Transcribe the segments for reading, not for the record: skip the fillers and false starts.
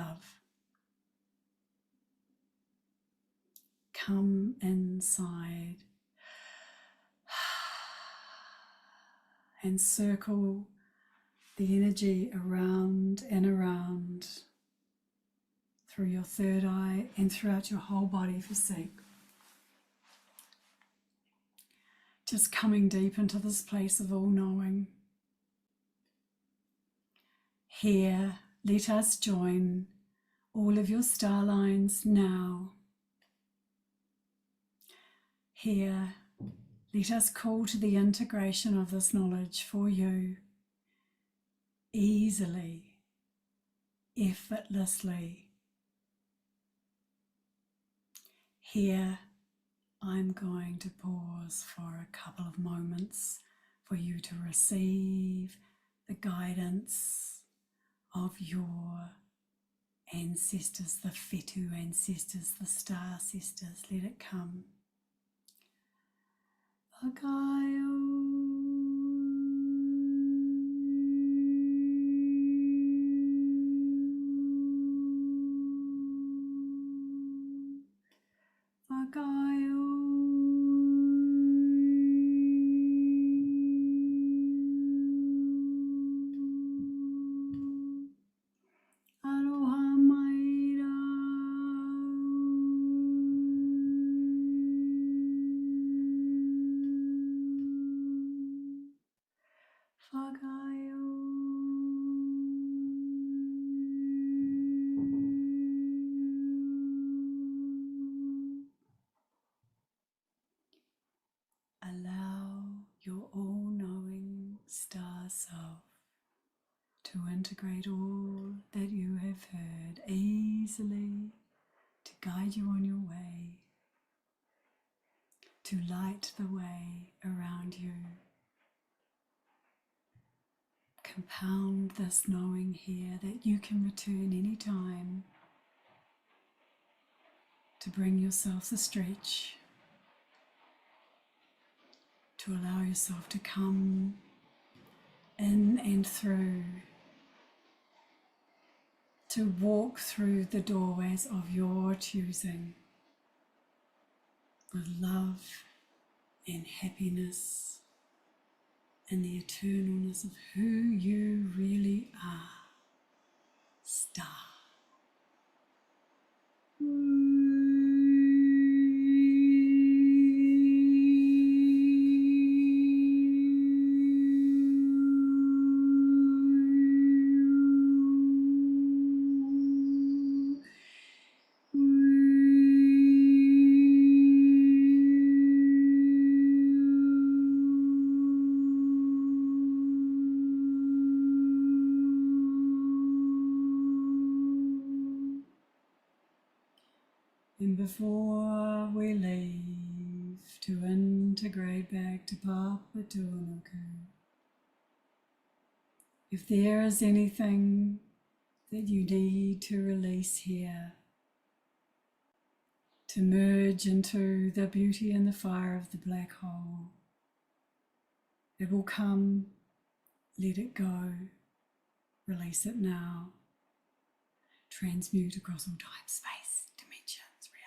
love. Come inside and circle the energy around and around through your third eye and throughout your whole body for sake. Just coming deep into this place of all-knowing. Here, let us join all of your star lines now. Here, let us call to the integration of this knowledge for you easily, effortlessly. Here, I'm going to pause for a couple of moments for you to receive the guidance of your ancestors, the Whetū ancestors, the star sisters. Let it come. Allow your all-knowing star self to integrate all that you have heard easily, to guide you on your way, to light the way around you. Compound this knowing here that you can return any time to bring yourself the stretch, to allow yourself to come in and through, to walk through the doorways of your choosing with love and happiness and the eternalness of who you really are. Star. And before we leave to integrate back to Papa Tuanuku, if there is anything that you need to release here, to merge into the beauty and the fire of the black hole, it will come, let it go, release it now, transmute across all time, space, dimensions, realities.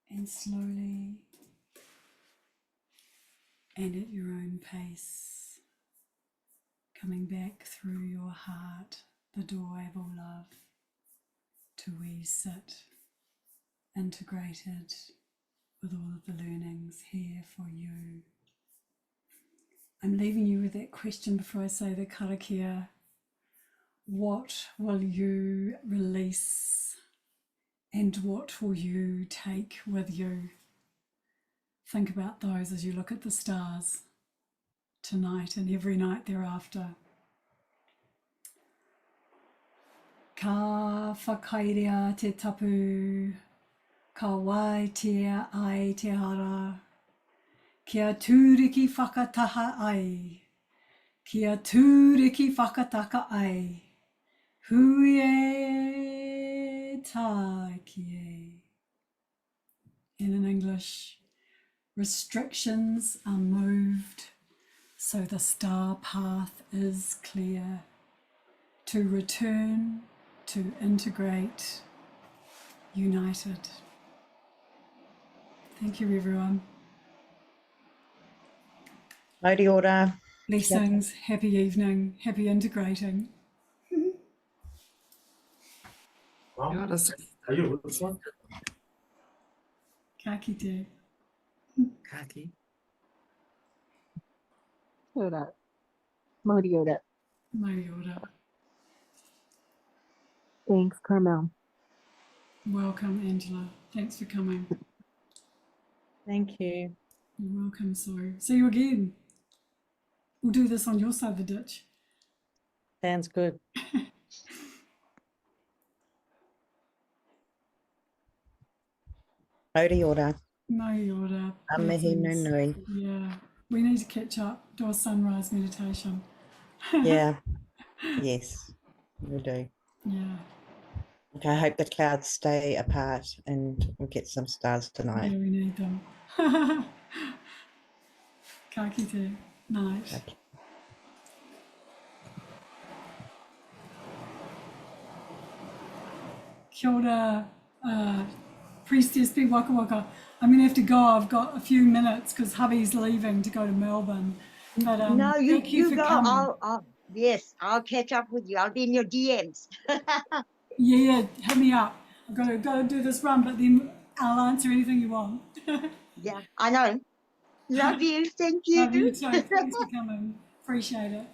And slowly and at your own pace, coming back through your heart, the doorway of all love, to where you sit, integrated with all of the learnings here for you. I'm leaving you with that question before I say the karakia. What will you release and what will you take with you? Think about those as you look at the stars tonight and every night thereafter. Ka whakairea te tapu Ka wai tia ai te hara. Kia tūriki whakataha ai. Kia tūriki whakataka ai. Hui e tai ki e. And in English, restrictions are moved so the star path is clear. To return, to integrate, united. Thank you, everyone. Mauri ora. Blessings, happy evening, happy integrating. Ka kite. Kaki. Ora. Mauri ora. Mai ora. Thanks, Carmel. Welcome, Angela. Thanks for coming. Thank you. You're welcome, so. See you again. We'll do this on your side of the ditch. Sounds good. Mauri ora. Mai ora. Amihi Blessings. nui. Yeah. We need to catch up, do a sunrise meditation. Yeah. Yes, we do. Yeah. Okay, I hope the clouds stay apart and we'll get some stars tonight. Yeah, we need them. Ka kite. Night. Okay. Kia ora, Priestess Be Waka Waka. I'm going to have to go. I've got a few minutes because hubby's leaving to go to Melbourne. But No, thank you for go. coming. Yes, I'll catch up with you. I'll be in your DMs. Yeah, hit me up. I've got to do this run, but then I'll answer anything you want. Yeah, I know. Love you. Thank you. Love you too. Thanks for coming. Appreciate it.